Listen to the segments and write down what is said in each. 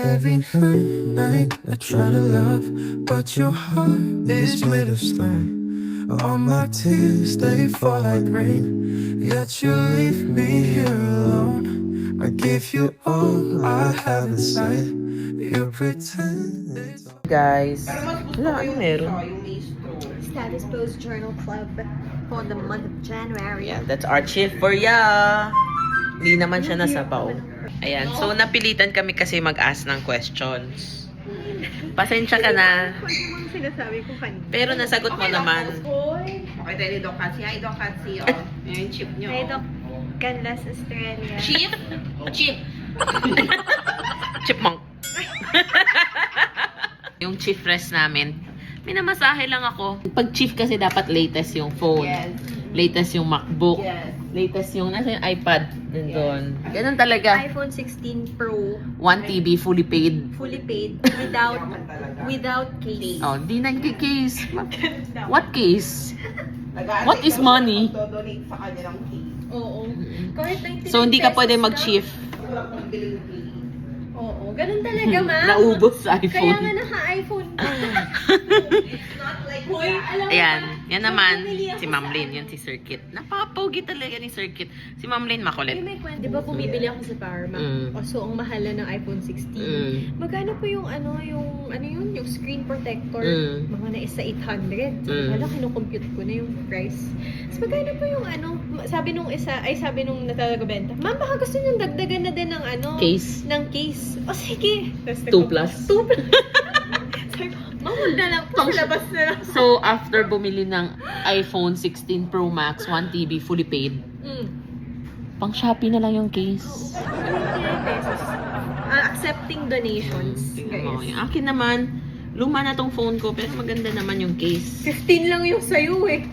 Every night I try to love, but your heart is made of stone. All my tears, they fall like rain, yet you leave me here alone. I give you all I have inside, you pretend it's all. Guys, wala, ano meron? Status Post Journal Club for the month of January. Yeah, that's our chief for ya. Hindi naman siya nasabaw. Ayan, so napilitan kami kasi mag-ask ng questions. Pasensya ka na. Sinasabi ko kanina. Pero nasagot mo naman. Okay tayo ni Doc Katsi. Hi, Doc Katsi. Oh. Yan yung chip nyo. Hi, Doc Canlas Australia. Chip? Chip. Chipmunk. Yung chief rest namin, minamasahe lang ako. Pag chief kasi dapat latest yung phone. Yes. Latest yung MacBook. Yes. Latest yung, nasa yung iPad. Nandun. Ganun talaga. iPhone 16 Pro, 1 TB, fully paid. fully paid, without case. Oh, di nag-case. What case? What is money? Donate sa kanilang fee. Oo. Kahit 99 So, hindi ka pesos pwede lang. mag-chief. Walang pagbiling fee. Oo. Ganun talaga, ma'am. Naubos sa Kaya iPhone. nga naka-iPhone ka. It's not like Hoy, that. alam mo Ayan, ba, yan naman, bumili ako si Ma'am sa Lynn, yun si Circuit. Napapogi talaga ni Circuit. Si Ma'am Lynn makulit. May kwento. Di ba bumibili ako sa Powermac? Mm. O, so, ang mahal na ng iPhone 16. Mm. Magkano po yung yung screen protector? Mm. Mga na isa 800. Sabi Mm. hala, kinukompute ko na yung price. So, magkano po yung sabi nung natalagabenta, ma'am, baka gusto nyo dagdagan na din ng Case. ng case. O, sige. 2 plus. 2 plus. Sabi ko, ma'am, huwag na lang po. Labas na lang. So, after bumili ng iPhone 16 Pro Max, 1 TB, fully paid, pang Shopee na lang yung case. 99 pesos. Accepting donations. Tingnan mo. Guys. Yung akin naman, luma na tong phone ko, pero maganda naman yung case. 15 lang yung sayo eh.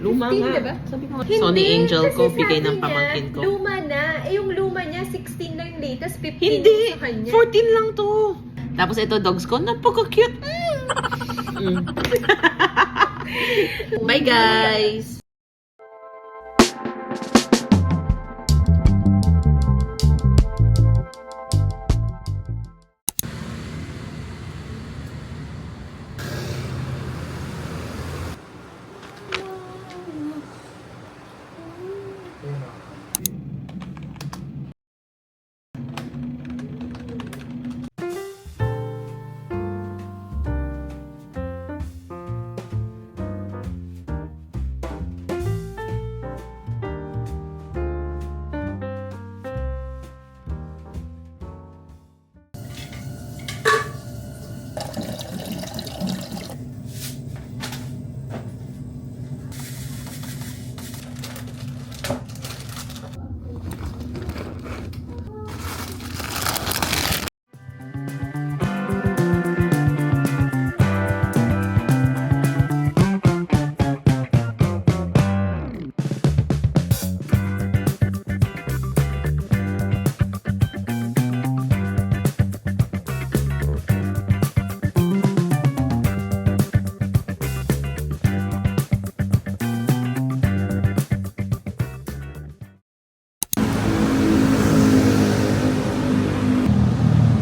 Luma 15, nga. diba? Sabi ko, Hindi, Sony Angel ko, kasi bigay sabi ng niya, pamangkin ko. Luma na. Eh, yung luma niya, 16 lang yung latest, 15 Hindi! sa kanya. 14 lang to. Tapos ito, dogs ko, napaka-cute. Bye, guys!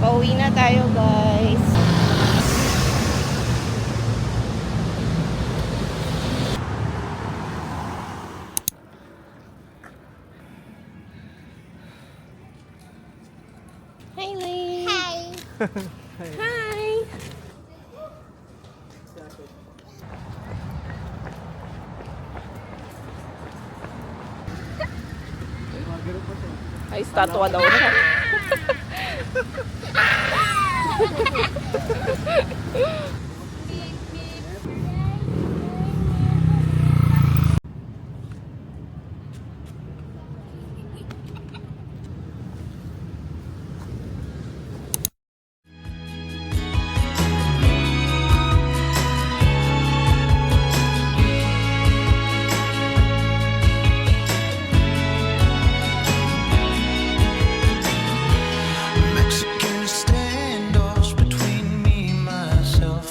Pauwi na tayo, guys. Hi, Lynn. Hi. Hi. Ay, statwa daw na. Mexican standoffs between me, myself,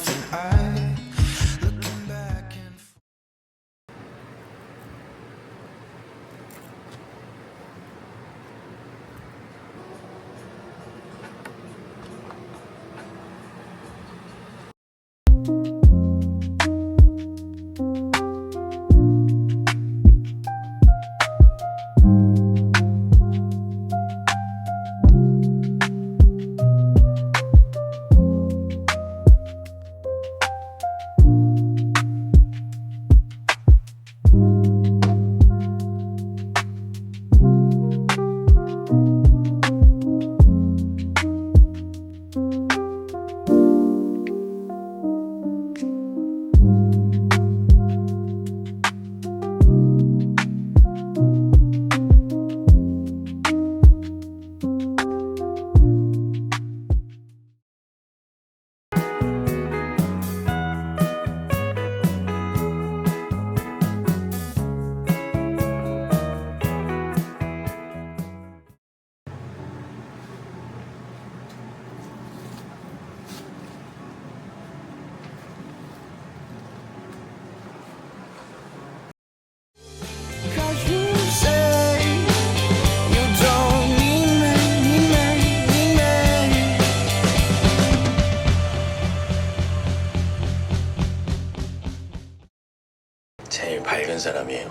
제일 밝은 사람이에요.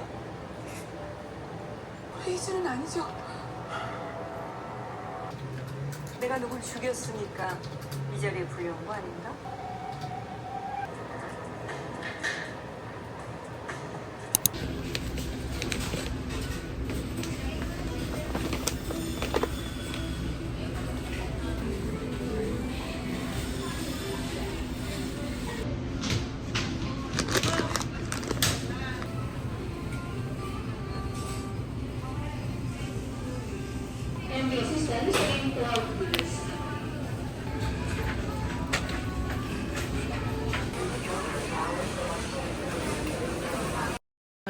레이즈는 아니죠. 내가 누굴 죽였으니까 이 자리에 불려온 거 아닌가?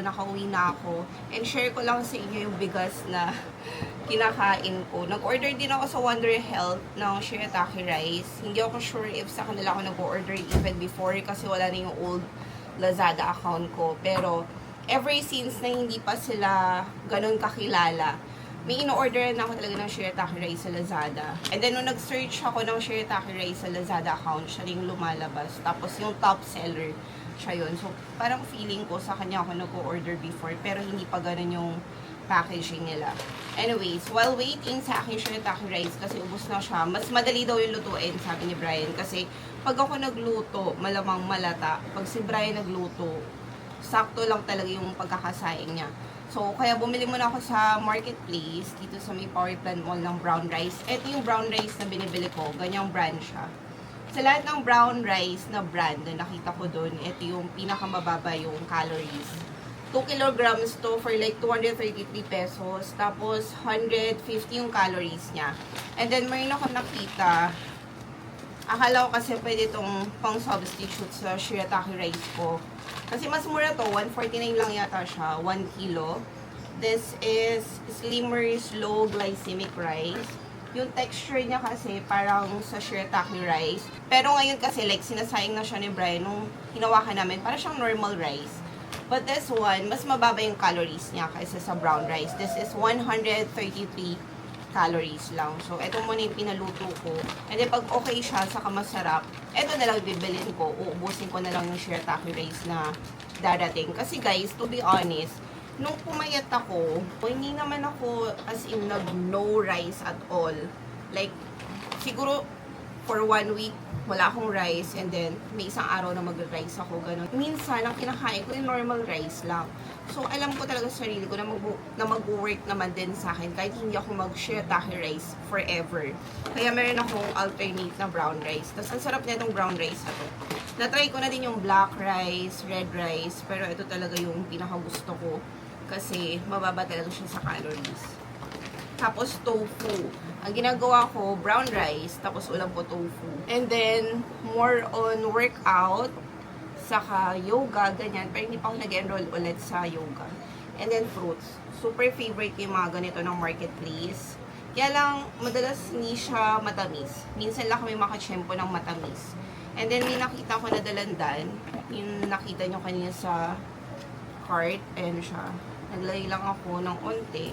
Nakauwi na ako. And share ko lang sa inyo yung bigas na kinakain ko. Nag-order din ako sa Wonder Health ng shirataki rice. Hindi ako sure if sa kanila ako nag-order even before kasi wala na yung old Lazada account ko. Pero ever since na hindi pa sila ganun kakilala, may in-order na ako talaga ng shirataki rice sa Lazada. And then nung nag-search ako ng shirataki rice sa Lazada account, siya rin lumalabas. Tapos yung top seller, siya yun. So, parang feeling ko sa kanya ako nag-order before, pero hindi pa ganun yung packaging nila. Anyways, while waiting sa aking shirataki rice, kasi ubos na siya, mas madali daw yung lutuin, sabi ni Brian. Kasi, pag ako nagluto, malamang malata. Pag si Brian nagluto, sakto lang talaga yung pagkakasaing niya. So, kaya bumili muna ako sa marketplace, dito sa may Power Plant Mall ng brown rice. Ito yung brown rice na binibili ko, ganyang brand siya. Sa lahat ng brown rice na brand na nakita ko doon, ito yung pinakamababa yung calories. 2 kilograms to for like 233 pesos. Tapos, 150 yung calories niya. And then, mayroon ako nakita. Akala ko kasi pwede itong pang substitute sa shirataki rice ko. Kasi mas mura to, 149 lang yata siya, 1 kilo. This is slimmer, slow glycemic rice. Yung texture niya kasi parang sa shirataki rice. Pero ngayon kasi like sinasayang na siya ni Brian nung hinawakan namin, parang siyang normal rice. But this one, mas mababa yung calories niya kaysa sa brown rice. This is 133 calories lang. So, ito muna yung pinaluto ko. And then, pag okay siya, saka masarap, ito na lang bibilin ko. Uubusin ko na lang yung shirataki rice na darating. Kasi guys, to be honest, nung pumayat ako, hindi naman ako as in nag-no rice at all. Like, siguro for 1 week, wala akong rice and then may isang araw na mag-rice ako, ganun. Minsan, ang kinakain ko yung normal rice lang. So, alam ko talaga sa sarili ko na mag-work naman din sa akin kahit hindi ako mag-shirataki rice forever. Kaya meron akong alternate na brown rice. Tapos, ang sarap na itong brown rice na to. Na-try ko na din yung black rice, red rice, pero ito talaga yung pinakagusto ko kasi mababa talaga siya sa calories. Tapos, tofu. Ang ginagawa ko, brown rice, tapos ulam ko tofu. And then, more on workout, saka yoga, ganyan. Pero hindi pa ako nag-enroll ulit sa yoga. And then, fruits. Super favorite ko yung mga ganito ng marketplace. Kaya lang, madalas hindi siya matamis. Minsan lang kami makachempo ng matamis. And then, may nakita ko na dalandan. Yung nakita nyo kanina sa cart. Ayan siya. Naglagay lang ako ng onte.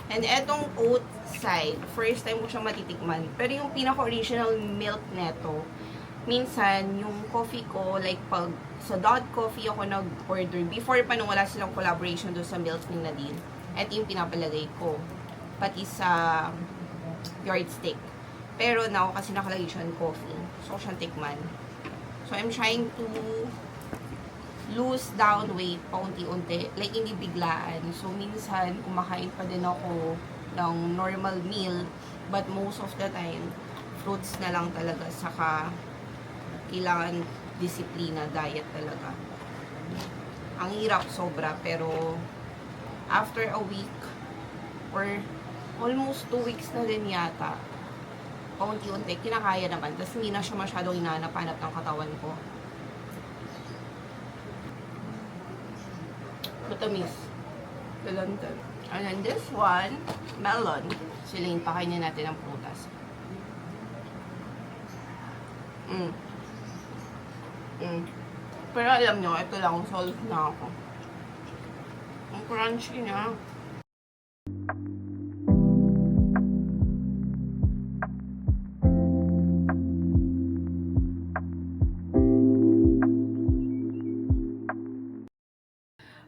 And etong oat side, first time ko siya matitikman. Pero yung pinaka-original milk neto, minsan, yung coffee ko, like pag sa Dot Coffee ako nag-order, before pa nung wala silang collaboration doon sa Milk ni Nadine, eto yung pinapalagay ko. Pati sa yardstick. Pero now, kasi nakalagay siya ng coffee. So, siyang tikman. So, I'm trying to lose down weight paunti-unti. Like, hindi biglaan. So, minsan, kumakain pa din ako ng normal meal. But most of the time, fruits na lang talaga. Saka, kailangan disiplina, diet talaga. Ang hirap sobra, pero after a week, or almost 2 weeks na din yata, paunti-unti, kinakaya naman. Tapos, hindi na siya masyadong hinahanap-hanap ng katawan ko. Matamis. Galantan. And then this one, melon. Siling, pakainin natin ng prutas. Pero alam nyo, ito lang, solve na ako. Ang crunchy niya.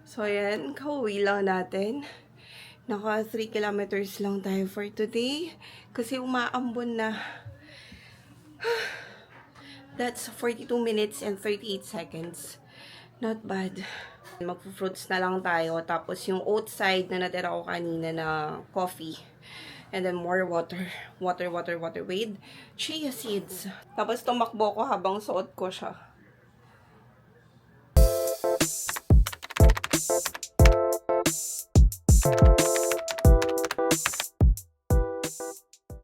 So, ayan, kauwi lang natin. Naka 3 kilometers lang tayo for today. Kasi umaambon na. That's 42 minutes and 38 seconds. Not bad. Magpo-fruits na lang tayo. Tapos yung oat side na natira ko kanina na coffee. And then more water. Water with chia seeds. Tapos tumakbo ko habang suot ko siya.